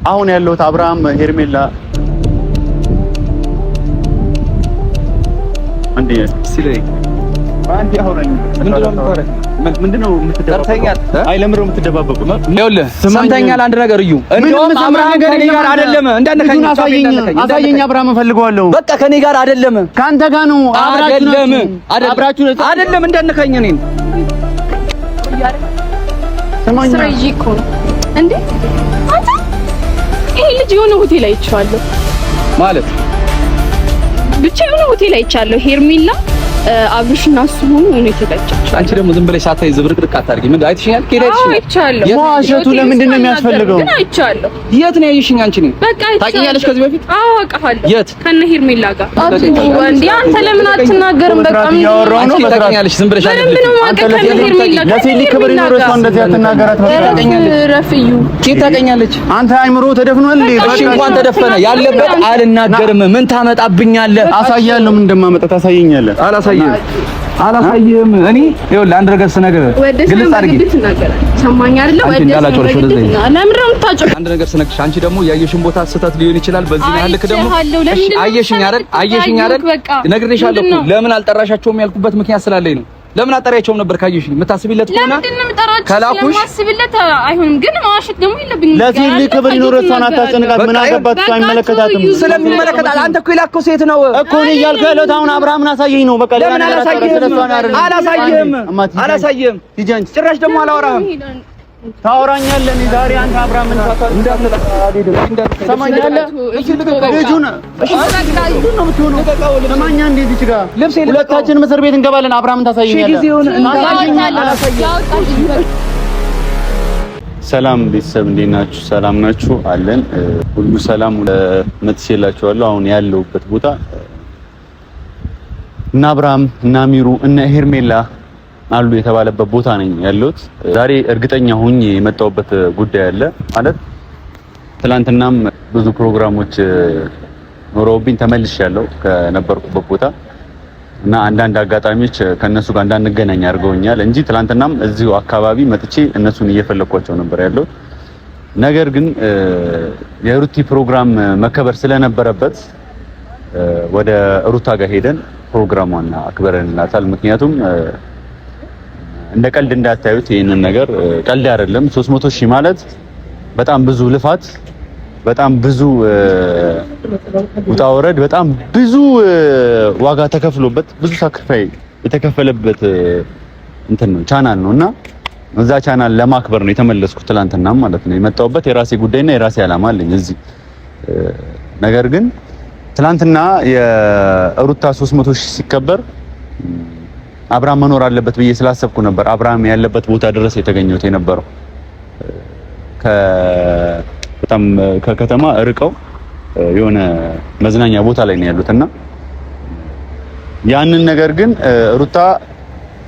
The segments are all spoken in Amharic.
አሁን ያለሁት አብርሃም ሄርሜላ አንዴ ሲለኝ አንዴ አውራኝ ምንድነው የምትደባበቁት? አይ ለምንድነው የምትደባበቁት? ይኸውልህ ሰምተኛል። አንድ ነገር እዩ። እንደውም አብርሃም ከኔ ጋር አይደለም። እንዳነካኝ አሳየኝ። አብርሃም እፈልገዋለሁ። በቃ ከኔ ጋር አይደለም፣ ካንተ ጋር ነው። አብራችሁ አይደለም። እንዳነካኝ እኔን ሰማኝ። ስራዬ እኮ ነው እንዴ አንተ። ይሄ ልጅ የሆነ ሆቴል አይቼዋለሁ ማለት ብቻ የሆነ ሆቴል አይቻለሁ። ሄርሜላ አብርሽና እሱ ሆኖ ነው የተጋጫቸው። አንቺ ደግሞ ዝም ብለሽ ሳታይ ዝብርቅርቅ አታርጊ። ምን አይተሽኛል? አይቻለሁ። ዋሸቱ ለምንድን ነው የሚያስፈልገው? ግን አይቻለሁ። የት ነው ያየሽኝ? አንቺ ነኝ በቃ ታውቂኛለሽ ከዚህ በፊት? አዎ አውቃለሁ። የት? ከነ ሄርሜላ ጋር እንዴ አንተ ለምን አትናገርም? በቃ ምን ያወራው ነው? ታውቂኛለሽ። ዝም ብለሽ አይደለም አንተ ለሄርሜላ ለሴት ክብር ይኖረው ሰው እንደዚህ አትናገራት። ረፍዩ ኬት ታውቂኛለች? አንተ አይምሮ ተደፍኗል። እሺ እንኳን ተደፈነ ያለበት አልናገርም። ምን ታመጣብኛለህ? አሳያለሁ። ምን እንደማመጣ ታሳየኛለህ? አላሳየህም። እኔ ይኸውልህ አንድ ነገር ስነግርህ ግልጽ አድርጊ። ሰማኝ አይደለ? አንድ ነገር ስነግርሽ አንቺ ደግሞ ያየሽን ቦታ ስህተት ሊሆን ይችላል። በዚህ ያህል ልክ ደግሞ አየሽኝ አይደል? ነግሬሻለሁ እኮ ለምን አልጠራሻቸውም ያልኩበት ምክንያት ስላለኝ ነው። ለምን አጠራያቸውም ነበር? ካየሽኝ የምታስቢለት ከሆነ ከላኩሽ ማስቢለት አይሆንም። ግን ማዋሸት ደግሞ የለብኝም። ለዚህ ክብር ይኖረው ሰው አታስጨንቃት። ምን አገባት? እሱ አይመለከታትም። ስለሚመለከታት አንተ እኮ የላከው ሴት ነው እኮ ነው እያልኩ ያለሁት። አሁን አብርሃምን አሳየኝ ነው በቃ። ለምን አላሳየህም? ጭራሽ ደግሞ አላወራህም። ታወራኛለህ። እኔ ዛሬ አንተ አብርሃምን ሁለታችንም እስር ቤት እንገባለን። አብርሃምን ታሳየኛለህ። ሰላም ቤተሰብ እንዴት ናችሁ? ሰላም ናችሁ? አለን ሁሉ ሰላም መጥቼላችኋለሁ። አሁን ያለሁበት ቦታ እና አብርሃም እና ሚሩ እና ሄርሜላ አሉ የተባለበት ቦታ ነኝ ያለሁት። ዛሬ እርግጠኛ ሆኜ የመጣሁበት ጉዳይ አለ ማለት ትላንትናም ብዙ ፕሮግራሞች ኖረውብኝ ተመልሻለሁ ከነበርኩበት ቦታ እና አንዳንድ አጋጣሚዎች ከነሱ ጋር እንዳንገናኝ አድርገውኛል እንጂ ትላንትናም እዚሁ አካባቢ መጥቼ እነሱን እየፈለኳቸው ነበር ያለው። ነገር ግን የሩቲ ፕሮግራም መከበር ስለነበረበት ወደ ሩታ ጋር ሄደን ፕሮግራሟን አክብረንላታል። ምክንያቱም እንደ ቀልድ እንዳታዩት ይሄንን ነገር ቀልድ አይደለም። 300,000 ማለት በጣም ብዙ ልፋት፣ በጣም ብዙ ውጣ ወረድ፣ በጣም ብዙ ዋጋ ተከፍሎበት ብዙ ሳክሪፋይ የተከፈለበት እንትን ነው ቻናል ነውና እዛ ቻናል ለማክበር ነው የተመለስኩት ትላንትና ማለት ነው። የመጣሁበት የራሴ ጉዳይና የራሴ ዓላማ አለኝ እዚህ። ነገር ግን ትላንትና የሩታ 300,000 ሲከበር አብርሃም መኖር አለበት ብዬ ስላሰብኩ ነበር አብርሃም ያለበት ቦታ ድረስ የተገኘሁት የነበረው በጣም ከከተማ ርቀው የሆነ መዝናኛ ቦታ ላይ ነው ያሉትና ያንን ነገር ግን ሩታ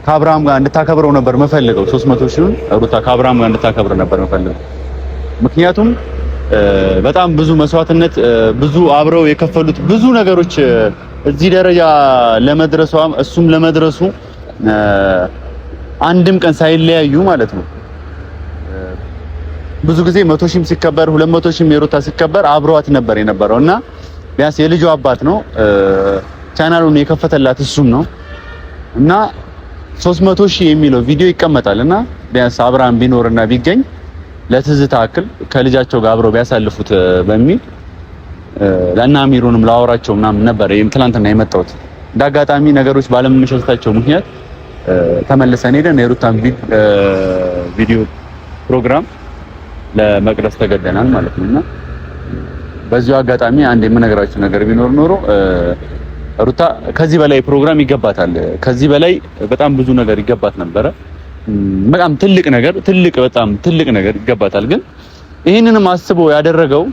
ከአብርሃም ጋር እንድታከብረው ነበር መፈልገው። 300,000ን ሩታ ከአብርሃም ጋር እንድታከብረው ነበር መፈልገው። ምክንያቱም በጣም ብዙ መስዋዕትነት ብዙ አብረው የከፈሉት ብዙ ነገሮች እዚህ ደረጃ ለመድረሷ እሱም ለመድረሱ አንድም ቀን ሳይለያዩ ማለት ነው። ብዙ ጊዜ 100,000 ሲከበር 200,000 የሩታ ሲከበር አብሯት ነበር የነበረውና ቢያንስ የልጁ አባት ነው ቻናሉን የከፈተላት እሱም ነው እና 300,000 የሚለው ቪዲዮ ይቀመጣልና ቢያንስ አብርሃም ቢኖርና ቢገኝ ለትዝታ አክል ከልጃቸው ጋር አብረው ቢያሳልፉት በሚል ለና ሚሩንም ላወራቸው ምናምን ነበር ትናንትና የመጣሁት። እንዳጋጣሚ ነገሮች ባለመመቻቸታቸው ምክንያት ተመልሰን ሄደን የሩታን ቪዲዮ ፕሮግራም ለመቅረጽ ተገደናል ማለት ነውና በዚሁ አጋጣሚ አንድ የምነግራችሁ ነገር ቢኖር ኖሮ ሩታ ከዚህ በላይ ፕሮግራም ይገባታል። ከዚህ በላይ በጣም ብዙ ነገር ይገባት ነበረ። በጣም በጣም ትልቅ ነገር ይገባታል። ግን ይህንንም አስቦ ያደረገው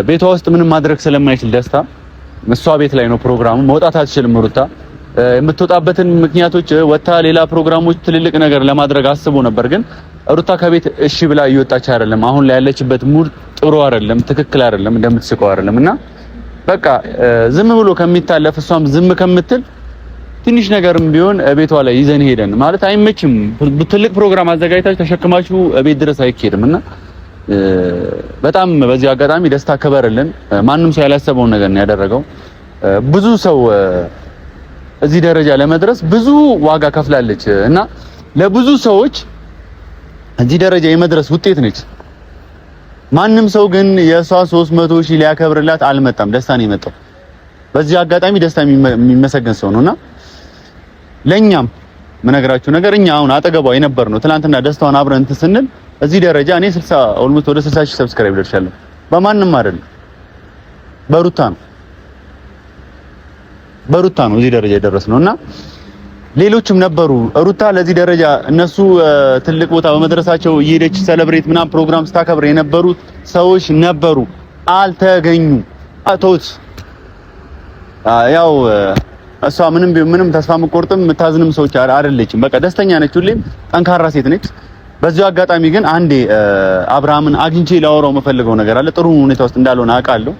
ቤቷ ውስጥ ምንም ማድረግ ስለማይችል ደስታ እሷ ቤት ላይ ነው ፕሮግራሙ። መውጣት አትችልም ሩታ። የምትወጣበትን ምክንያቶች ወጣ ሌላ ፕሮግራሞች ትልልቅ ነገር ለማድረግ አስቦ ነበር። ግን ሩታ ከቤት እሺ ብላ እየወጣች አይደለም። አሁን ላይ ያለችበት ሙድ ጥሩ አይደለም፣ ትክክል አይደለም፣ እንደምትስቀው አይደለም እና በቃ ዝም ብሎ ከሚታለፍ እሷም ዝም ከምትል ትንሽ ነገርም ቢሆን ቤቷ ላይ ይዘን ሄደን ማለት አይመችም። ትልቅ ፕሮግራም አዘጋጅታችሁ ተሸክማችሁ ቤት ድረስ አይኬድም እና በጣም በዚህ አጋጣሚ ደስታ ከበርልን። ማንም ሰው ያላሰበውን ነገር ነው ያደረገው። ብዙ ሰው እዚህ ደረጃ ለመድረስ ብዙ ዋጋ ከፍላለች እና ለብዙ ሰዎች እዚህ ደረጃ የመድረስ ውጤት ነች። ማንም ሰው ግን የሷ 300,000 ሊያከብርላት አልመጣም። ደስታ ነው የመጣው። በዚህ አጋጣሚ ደስታ የሚመሰገን ሰው ነውና ለኛም ምነግራችሁ ነገር እኛ አሁን አጠገቧ የነበር ነው ትናንትና ደስታውን አብረን እንትን ስንል እዚህ ደረጃ እኔ 60 ኦልሞስት ወደ 60,000 ሰብስክራይብ ደርሻለሁ። በማንም አይደለም በሩታ ነው እዚህ ደረጃ የደረስነውና ሌሎችም ነበሩ። ሩታ ለዚህ ደረጃ እነሱ ትልቅ ቦታ በመድረሳቸው እየሄደች ሴሌብሬት ምናምን ፕሮግራም ስታከብር የነበሩ ሰዎች ነበሩ፣ አልተገኙም። አቶት ያው እሷ ምንም ተስፋ መቆርጥም የምታዝንም ሰዎች አይደለችም። በቃ ደስተኛ ነች፣ ሁሌም ጠንካራ ሴት ነች። በዚሁ አጋጣሚ ግን አንዴ አብርሃምን አግኝቼ ላወራው የምፈልገው ነገር አለ። ጥሩ ሁኔታ ውስጥ እንዳልሆነ አውቃለሁ።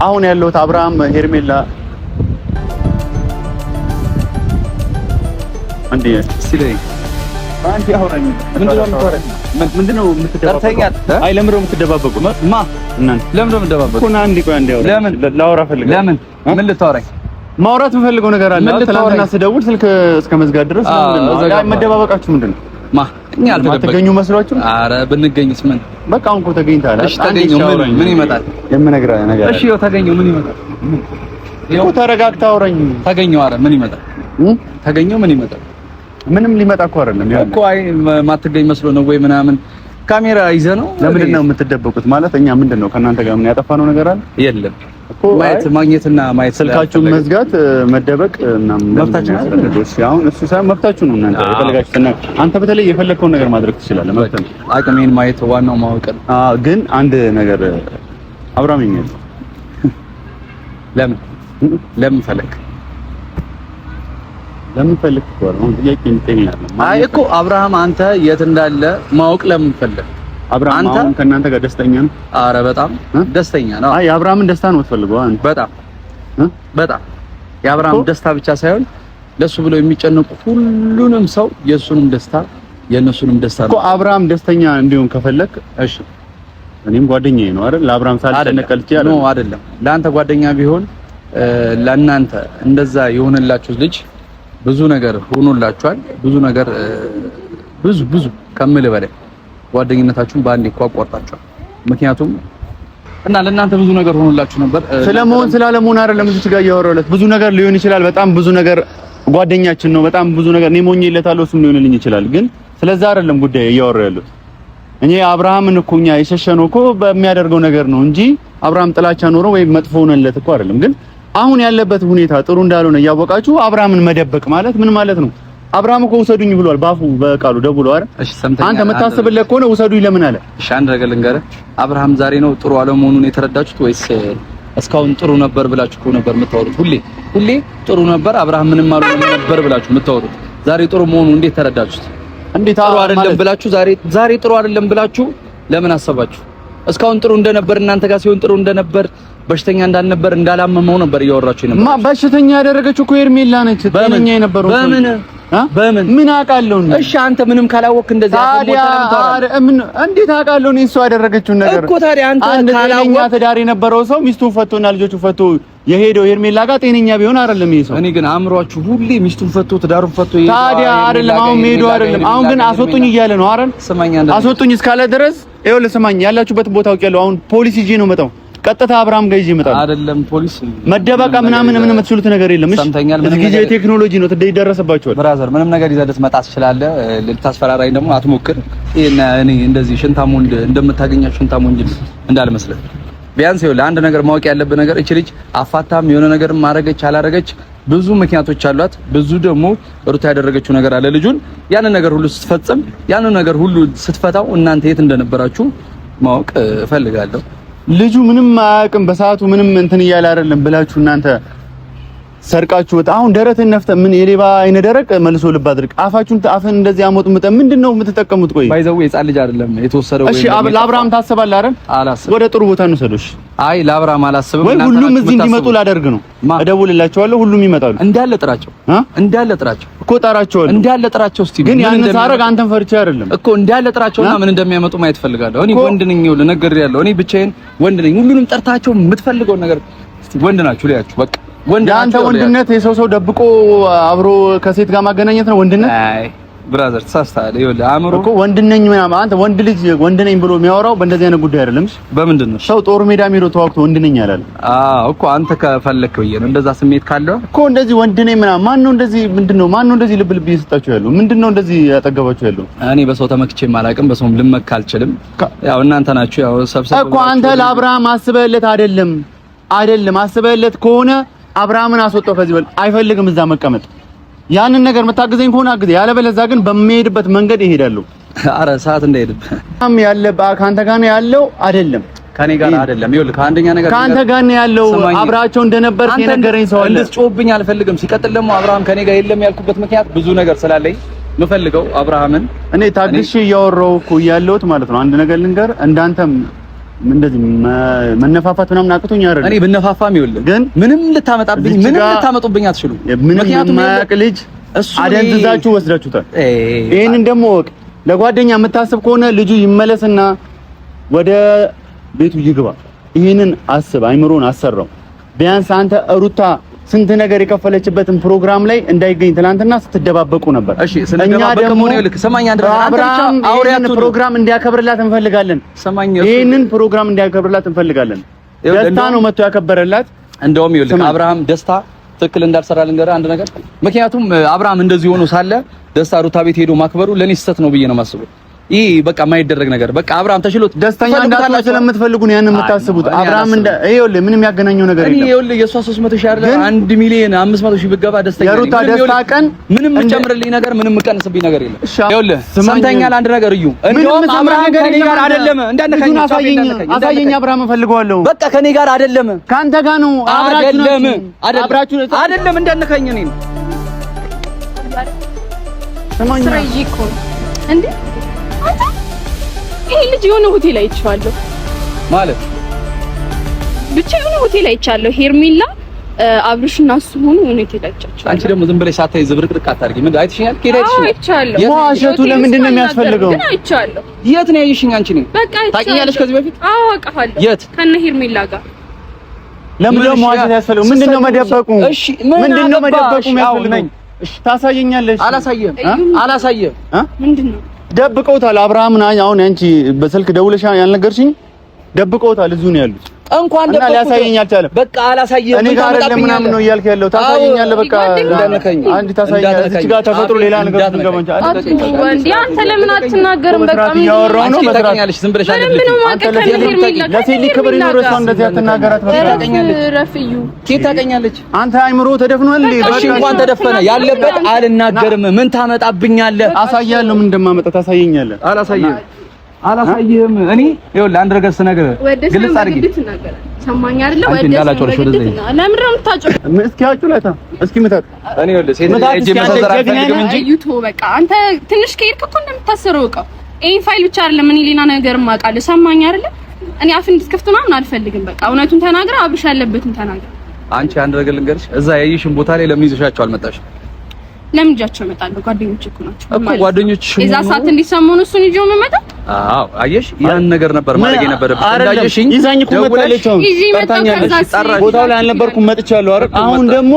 አሁን ያለሁት አብርሃም ሄርሜላ አንዴ ሲለኝ አንዴ አውራኝ ምንድነው የምትደባበቁት? አይ ለምን ነው የምትደባበቁት? እናንተ ለምን ነው የምትደባበቁት? ኮና አንዴ ቆይ አንዴ አውራኝ ለምን ላወራ ፈልጋለሁ። ለምን ምን ልታወራኝ? ማውራት የምፈልገው ነገር አለ። ትናንትና ስደውል ስልክ እስከ መዝጋት ድረስ መደባበቃችሁ ምንድን ነው? እኛ አልተገኙ መስሏችሁ? ኧረ ብንገኝስ ምን በቃ አሁን እኮ ተገኝታል። እሺ ተገኘው ምን ይመጣል? የምነግርህ ነገር እሺ ያው ተገኘው ምን ይመጣል? እኮ ተረጋግተህ አውራኝ። ተገኘው ኧረ ምን ይመጣል? ተገኘው ምን ይመጣል? ምንም ሊመጣ እኮ አይደለም እኮ። አይ ማትገኝ መስሎ ነው ወይ ምናምን ካሜራ ይዘህ ነው? ለምንድን ነው የምትደበቁት? ማለት እኛ ምንድን ነው ከእናንተ ጋር ምን ያጠፋነው ነገር አለ? የለም እኮ ማግኘትና ማየት ስልካችሁን መዝጋት መደበቅ ምናምን መብታችሁ ነው። እሺ አሁን እሱ ሳይሆን መብታችሁ ነው። እናንተ የፈለጋችሁትን አንተ በተለይ የፈለግከውን ነገር ማድረግ ትችላለህ። መብት ነው። አቅሜን ማየት ዋናው ማወቅ ነው። ግን አንድ ነገር አብርሃም ይኛል ለምን ፈለክ ለምን ፈለክ ነው ጥያቄ እንጠይቃለን። አይ እኮ አብርሃም አንተ የት እንዳለ ማወቅ ለምን ፈለክ? አብርሃም አሁን ከእናንተ ጋር ደስተኛ ነው? አረ በጣም ደስተኛ ነው። አይ የአብርሃምን ደስታ ነው የምትፈልገው አንተ? በጣም የአብርሃም ደስታ ብቻ ሳይሆን ለሱ ብለው የሚጨነቁ ሁሉንም ሰው የሱንም ደስታ የነሱንም ደስታ ነው እኮ። አብርሃም ደስተኛ እንዲሆን ከፈለክ እሺ እኔም ጓደኛዬ ነው አይደል? ለአብርሃም ሳልጨነቀል ይችላል ነው አይደለም? ለአንተ ጓደኛ ቢሆን ለእናንተ እንደዛ የሆነላችሁ ልጅ ብዙ ነገር ሆኖላችኋል። ብዙ ነገር ብዙ ከምልህ በላይ ጓደኝነታችሁን በአንዴ እኮ አቋርጣችኋል። ምክንያቱም እና ለእናንተ ብዙ ነገር ሆኖላችሁ ነበር። ስለመሆን ስላለመሆን አይደለም እዚህ ጋር እያወራሁለት ብዙ ነገር ሊሆን ይችላል። በጣም ብዙ ነገር ጓደኛችን ነው። በጣም ብዙ ነገር እኔ ሞኝለታለሁ፣ እሱም ሊሆንልኝ ይችላል። ግን ስለዛ አይደለም ጉዳይ እያወራሁ ያለሁት። እኔ አብርሃምን እኮ እኛ የሸሸነው እኮ በሚያደርገው ነገር ነው እንጂ አብርሃም ጥላቻ ኖሮ ወይም መጥፎ ሆነለት እኮ አይደለም። ግን አሁን ያለበት ሁኔታ ጥሩ እንዳልሆነ እያወቃችሁ አብርሃምን መደበቅ ማለት ምን ማለት ነው? አብርሃም እኮ ውሰዱኝ ብሏል፣ ባፉ በቃሉ ደውሎ አይደል? እሺ ሰምተኛ አንተ የምታስብለት ከሆነ ውሰዱኝ ለምን አለ? እሺ አንድ ነገር ልንገርህ፣ አብርሃም ዛሬ ነው ጥሩ አለመሆኑን የተረዳችሁት ወይስ እስካሁን ጥሩ ነበር ብላችሁ እኮ ነበር የምታወሩት? ሁሌ ጥሩ ነበር አብርሃም ምንም አልሆነም ነበር ብላችሁ የምታወሩት ዛሬ ጥሩ መሆኑን እንዴት ተረዳችሁት? እንዴት ጥሩ አይደለም ብላችሁ ዛሬ ጥሩ አይደለም ብላችሁ ለምን አሰባችሁ? እስካሁን ጥሩ እንደነበር እናንተ ጋር ሲሆን ጥሩ እንደነበር በሽተኛ እንዳልነበር እንዳላመመው ነበር እያወራችሁ ነበር። በሽተኛ ያደረገችው እኮ ሄርሜላ ነች። ጤነኛ የነበረው በምን ምን አውቃለሁ? እሺ አንተ ምንም ካላወቅክ እንደዚህ እንዴት አውቃለሁ? እኔ እሷ ያደረገችውን ነገር እኮ ታዲያ አንተ ካላወቅክ ትዳር የነበረው ሰው ሚስቱን ፈቶና ልጆቹን ፈቶ የሄደው ሄርሜላ ጋር ጤነኛ ቢሆን አይደለም ይሄ ሰው። እኔ ግን አእምሯችሁ ሁሌ ሚስቱን ፈቶ ትዳሩን ፈቶ ይሄ ታዲያ አይደለም። አሁን ሄዶ አይደለም። አሁን ግን አስወጡኝ እያለ ነው አይደል? ስማኝ፣ አስወጡኝ እስካለ ድረስ ይኸውልህ፣ ስማኝ፣ ያላችሁበት ቦታ አውቄያለሁ። አሁን ፖሊስ ይዤ ነው መጣው። ቀጥታ አብርሃም ጋር ይዤ እመጣለሁ። አይደለም ፖሊስ መደበቃ ምናምን ምን የምትችሉት ነገር የለም። እሺ እዚህ ጊዜ ቴክኖሎጂ ነው ትደረሰባችኋል። ብራዘር ምንም ነገር ይዘህ ልትመጣ ትችላለህ። ልታስፈራራኝ ደግሞ አትሞክር። እኔ እንደዚህ ሽንታም ወንድ እንደምታገኛችሁ ሽንታም ወንድ እንዳልመስልህ። ቢያንስ ይኸውልህ አንድ ነገር ማወቅ ያለብህ ነገር እቺ ልጅ አፋታም የሆነ ነገር ማረገች አላረገች ብዙ ምክንያቶች አሏት። ብዙ ደግሞ ሩታ ያደረገችው ነገር አለ። ልጁን ያንን ነገር ሁሉ ስትፈጽም ያንን ነገር ሁሉ ስትፈታው እናንተ የት እንደነበራችሁ ማወቅ እፈልጋለሁ። ልጁ ምንም አያውቅም በሰዓቱ ምንም እንትን እያለ አይደለም ብላችሁ እናንተ ሰርቃችሁ አሁን ደረትን ነፍተ ምን የሌባ አይነ ደረቅ መልሶ ልብ አድርግ። አፍን እንደዚህ አሞጥምጠ ምንድነው የምትጠቀሙት? ቆይ ባይዘው የጻን ልጅ አይደለም የተወሰደው። እሺ ለአብርሃም ታስባለህ አይደል? አላስብም። ወደ ጥሩ ቦታ እንውሰዶሽ። አይ ለአብርሃም አላስብም። ወይ ሁሉም እዚህ እንዲመጡ ላደርግ ነው። እደውልላቸዋለሁ፣ ሁሉም ይመጣሉ። እንዳለ ጥራቸው እኮ ጠራቸዋለሁ። እንዳለ ጥራቸው። እስቲ ግን ያን ሳረግ አንተን ፈርቼ አይደለም እኮ እንዳለ ጥራቸውና ምን እንደሚያመጡ ማየት ፈልጋለሁ። እኔ ወንድ ነኝ ይኸውልህ፣ ነግሬያለሁ። እኔ ብቻዬን ወንድ ነኝ። ሁሉንም ጠርታቸው የምትፈልገውን ነገር እስቲ ወንድ ናችሁ ሊያችሁ በቃ አንተ ወንድነት የሰው ደብቆ አብሮ ከሴት ጋር ማገናኘት ነው ወንድነት? አይ ብራዘር ተሳስተሃል። ይኸውልህ አእምሮ እኮ ወንድነኝ ምናምን አንተ ወንድ ልጅ ወንድነኝ ብሎ የሚያወራው በእንደዚህ አይነት ጉዳይ አይደለም። በምንድን ነው ሰው ጦር ሜዳ ሄዶ ተዋግቶ ወንድነኝ ያላል? እኮ አንተ ከፈለክ ብዬ ነው። እንደዛ ስሜት ካለው እኮ እንደዚህ ወንድነኝ ምናምን ማን ነው እንደዚህ? ምንድነው ማን ነው እንደዚህ ልብ እየሰጣችሁ ያለው? ምንድነው እንደዚህ ያጠገባችሁ ያለው? እኔ በሰው ተመክቼም አላውቅም፣ በሰውም ልመካ አልችልም። ያው እናንተ ናችሁ ያው ሰብሰብ እኮ አንተ ለአብርሃም አስበህለት አይደለም አስበህለት ከሆነ አብርሃምን አስወጣው ከዚህ በል አይፈልግም እዛ መቀመጥ። ያንን ነገር መታገዘኝ ከሆነ አግዘኝ፣ ያለበለዚያ ግን በሚሄድበት መንገድ ይሄዳለሁ። አረ ሰዓት እንዳይሄድብ ካንተ ጋር ነው ያለው አይደለም? ከኔ ጋር አይደለም። ይኸውልህ ከአንደኛ ነገር ካንተ ጋር ነው ያለው። አብራቸው እንደነበር የነገረኝ ሰው አለ። እንድትጮህብኝ አልፈልግም። ሲቀጥል ደግሞ አብርሃም ከኔ ጋር የለም ያልኩበት ምክንያት ብዙ ነገር ስላለኝ የምፈልገው አብርሃምን እኔ ታግሼ እያወራሁ እኮ ያለሁት ማለት ነው። አንድ ነገር ልንገር፣ እንዳንተም እንደዚህ መነፋፋት ምናምን አቅቶኝ አይደለም። እኔ ብነፋፋም ይኸውልህ ግን ምንም ልታመጣብኝ ምንም ልታመጡብኝ አትችሉም። ምክንያቱም ማያቅ ልጅ አደንዝዛችሁ ወስዳችሁታል። ይሄንን ደግሞ ወቅ ለጓደኛ የምታስብ ከሆነ ልጁ ይመለስና ወደ ቤቱ ይግባ። ይሄንን አስብ፣ አይምሮን አሰራው። ቢያንስ አንተ ሩታ ስንት ነገር የከፈለችበትን ፕሮግራም ላይ እንዳይገኝ ትናንትና ስትደባበቁ ነበር። እሺ ስለደባበቀ ሆነ ይልክ ሰማኝ። አንድ ነገር አንተ ብቻ አውሪያቱ ፕሮግራም እንዲያከብርላት እንፈልጋለን። ሰማኝ። ይሄንን ፕሮግራም እንዲያከብርላት እንፈልጋለን። ደስታ ነው መጥቶ ያከበረላት። እንደውም ይልክ አብርሃም ደስታ ትክክል እንዳልሰራ ልንገርህ አንድ ነገር። ምክንያቱም አብርሃም እንደዚህ ሆኖ ሳለ ደስታ ሩታ ቤት ሄዶ ማክበሩ ለኔ ስህተት ነው ብዬ ነው የማስበው። ይሄ በቃ የማይደረግ ነገር በቃ አብርሃም ተሽሎት ደስተኛ እንዳትሆን ስለምትፈልጉ ነው ያን የምታስቡት። አብርሃም ይኸውልህ ምንም ያገናኘው ነገር የለም። ይኸውልህ የሷ 300 ሺህ አይደል 1 ሚሊዮን 500 ሺህ ብገባ ደስተኛ ነኝ። የሩታ ደስታ ቀን ምንም የምጨምርልኝ ነገር ምንም የምቀንስብኝ ነገር የለም። ይኸውልህ ሰምተኛል አንድ ነገር እዩ። እንደውም አብርሃም ከኔ ጋር አይደለም እንዳነካኝ አሳየኝ። አብርሃም እፈልገዋለሁ። በቃ ከኔ ጋር አይደለም ካንተ ጋር ነው። አብራችሁ አይደለም እንዳነካኝ እኔ ሰማኝ ስራይኮ እንዴ አንተ ይሄ ልጅ የሆነ ሆቴል አይቻለሁ ማለት ብቻ የሆነ ሆቴል አይቻለሁ። ሄርሜላ አብርሽና እሱ ሆኖ የሆነ ሆቴል አይቻለሁ። አንቺ ደግሞ ዝም ብለሽ ሳታይ ዝብርቅርቅ አታርጊ። ምን አይተሽኛል? ከሄደ አይተሽኛል? መዋሸቱ ለምንድን ነው የሚያስፈልገው? ግን አይቻለሁ። የት ነው ያየሽኝ? አንቺ ነኝ በቃ ታውቂኛለሽ ከዚህ በፊት? አዎ አውቃለሁ። የት? ከነ ሄርሜላ ጋር ለምን ነው መዋሸት ያስፈልገው? ምንድን ነው መደበቁ? እሺ ምንድን ነው መደበቁ የሚያስፈልገው? እሺ ታሳየኛለሽ? አላሳየም። ምንድን ነው ደብቀውታል። አብርሃምን አሁን አንቺ በስልክ ደውለሽ ያልነገርሽኝ ደብቀውታል። እዚሁ ነው ያሉት። እንኳን ደብቀውታል እና ሊያሳየኝ አልቻለም። በቃ አላሳየም። እኔ ጋር አይደለም ምናምን ነው እያልክ ያለው። ታሳየኛለህ። በቃ እንዳነካኝ አንቺ ታሳየኛለህ። እዚህ ጋር ተፈጥሮ ሌላ ነገር ትገባንቻ እንዴ አንተ ለምን አትናገርም? በቃ ምን ያወራው ነው መስራት ታውቂኛለሽ። ዝም ብለሽ አይደለም አንተ ለሴት ክብር ይኖርሽ ነው እንደዚህ አትናገራት። ረፍዩ ኬት ታውቂኛለች። አንተ አይምሮ ተደፍኗል። እሺ እንኳን ተደፈነ ያለበት አልናገርም። ምን ታመጣብኛለህ? አሳያለሁ። ምን እንደማመጣ ታሳየኛለህ። አላሳየህም። እኔ ይኸውልህ አንድ ነገር ስነግርህ ግልጽ አድርጊ። ሰማኝ አይደለ? ለምን ነው የምታጨው? እስኪ አጩላታ እስኪ ምታት። እኔ ይኸውልህ ሴት ልጅ መሰዘር አልፈልግም እንጂ ዩቱ በቃ አንተ ትንሽ ከሄድክ እኮ እንደምታሰረው እቃው ይሄን ፋይል ብቻ አይደለም እኔ ሌላ ነገርም አውቃለሁ። ሰማኝ አይደለ? እኔ አፍ እንድትከፍት ምናምን አልፈልግም። በቃ እውነቱን ተናግረ አብርሽ ያለበትን ተናግረ። አንቺ አንድ ነገር ልንገርሽ፣ እዛ ያየሽን ቦታ ላይ ለምን ይዘሻቸው አልመጣሽም? ለምን ይዣቸው እመጣለሁ? ጓደኞች እኮ ናቸው እኮ ጓደኞችሽ። የዛ ሰዓት እንዲሰሙን እሱን ይዤው መመጣ። አዎ አየሽ፣ ያን ነገር ነበር ማድረግ የነበረብሽ። እንዳየሽኝ ይዛኝ እኮ መጣለች። ቦታው ላይ አልነበርኩም፣ መጥቻለሁ አይደል? አሁን ደግሞ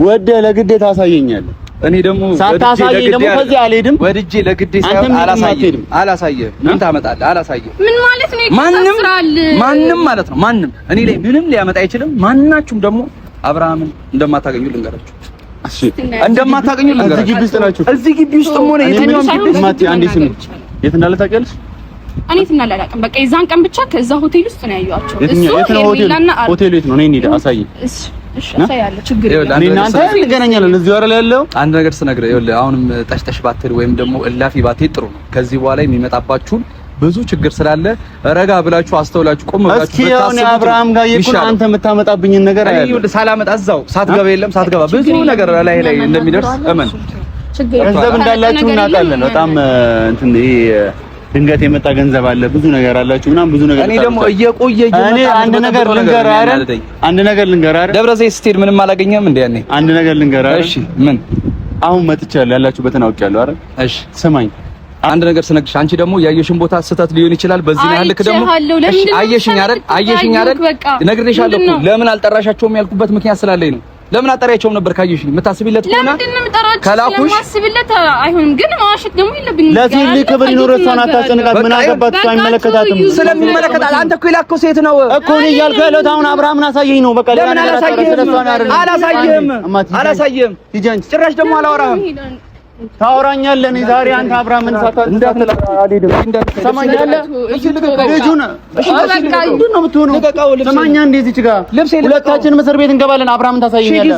ወደ ለግዴታ አሳየኛለህ። እኔ ደግሞ ሳታሳየኝ ደግሞ ከዚህ አልሄድም። ወድጄ ለግዴ ሳይሆን አላሳየህም። ምን ታመጣለህ? አላሳየህም። ምን ማለት ነው? ማንም ማለት ነው ማንም እኔ ላይ ምንም ሊያመጣ አይችልም። ማናችሁም ደግሞ አብርሃምን እንደማታገኙ ልንገራችሁ። እሺ እንደማታገኙ ልንገራችሁ። እዚህ ግቢ ውስጥ ናችሁ። እዚህ ግቢ ውስጥም ሆነ የትኛውም ግቢ ውስጥ ማቲ አንዴ ስሚ፣ የት እንዳለ ታውቂያለሽ? እኔ የት እንዳለ አላውቅም። በቃ የዛን ቀን ብቻ ከዛ ሆቴል ውስጥ ነው ያዩዋቸው። የት ነው ሆቴሉ? የት ነው? ነይ እንሂድ፣ አሳይኝ። እሺ አሳያለሁ። ችግር የለም። እኔ እናንተ እንገናኛለን እዚህ ወረ ላይ ያለው አንድ ነገር ስነግርህ፣ ይኸውልህ አሁንም ጠሽጠሽ ባትል ወይም ደግሞ እላፊ ባትል ጥሩ ነው። ከዚህ በኋላ የሚመጣባችሁን ብዙ ችግር ስላለ ረጋ ብላችሁ አስተውላችሁ ቆም ብላችሁ እስኪ አሁን አብርሃም ጋር ይኩን አንተ የምታመጣብኝን ነገር አይደል ሳላመጣ እዛው ሳትገባ የለም ሳትገባ ብዙ ነገር ላይ እንደሚደርስ እመን። ገንዘብ እንዳላችሁ እናውቃለን። በጣም እንትን ድንገት የመጣ ገንዘብ አለ፣ ብዙ ነገር አላችሁ ምናምን ብዙ ነገር። እኔ ደግሞ እየቆየ እኔ አንድ ነገር ልንገርህ አይደል ደብረ ዘይት ስትሄድ ምንም አላገኘህም እንዴ? ያኔ አንድ ነገር ልንገርህ አይደል? እሺ ምን አሁን መጥቻለሁ፣ ያላችሁበትን አውቄያለሁ አይደል? እሺ ስማኝ አንድ ነገር ስነግርሽ አንቺ ደግሞ ያየሽን ቦታ ስህተት ሊሆን ይችላል። በዚህ ያህል ልክ ደግሞ እሺ አየሽኝ አይደል ነግሬሻለሁ እኮ ለምን አልጠራሻቸውም ያልኩበት ምክንያት ስላለኝ ነው። ለምን አጠራያቸውም ነበር ካየሽኝ የምታስቢለት ከሆነ ከላኩሽ ማስቢለት አይሆንም። ግን ማዋሸት ደግሞ የለብኝም። ለዚህ ክብር ይኖርህ ሰው አታስጨንቃት። ምን አገባት እሷ አይመለከታትም። ስለሚመለከታት አንተ እኮ የላከው ሴት ነው እኮ እኔ እያልኩ ያለሁት አሁን አብርሃምን አሳየኝ ነው በቃ። ለምን አላሳየህም ጭራሽ ደግሞ አላወራህም። ታወራኛለህ እኔ ዛሬ አንተ አብርሃምን ሳታል ሰማኛለህ። ልጁን ምንድን ነው የምትሆነው? ሰማኛ እንደዚህ እዚህ ጋር ሁለታችንም እስር ቤት እንገባለን። አብርሃምን ታሳየኛለህ።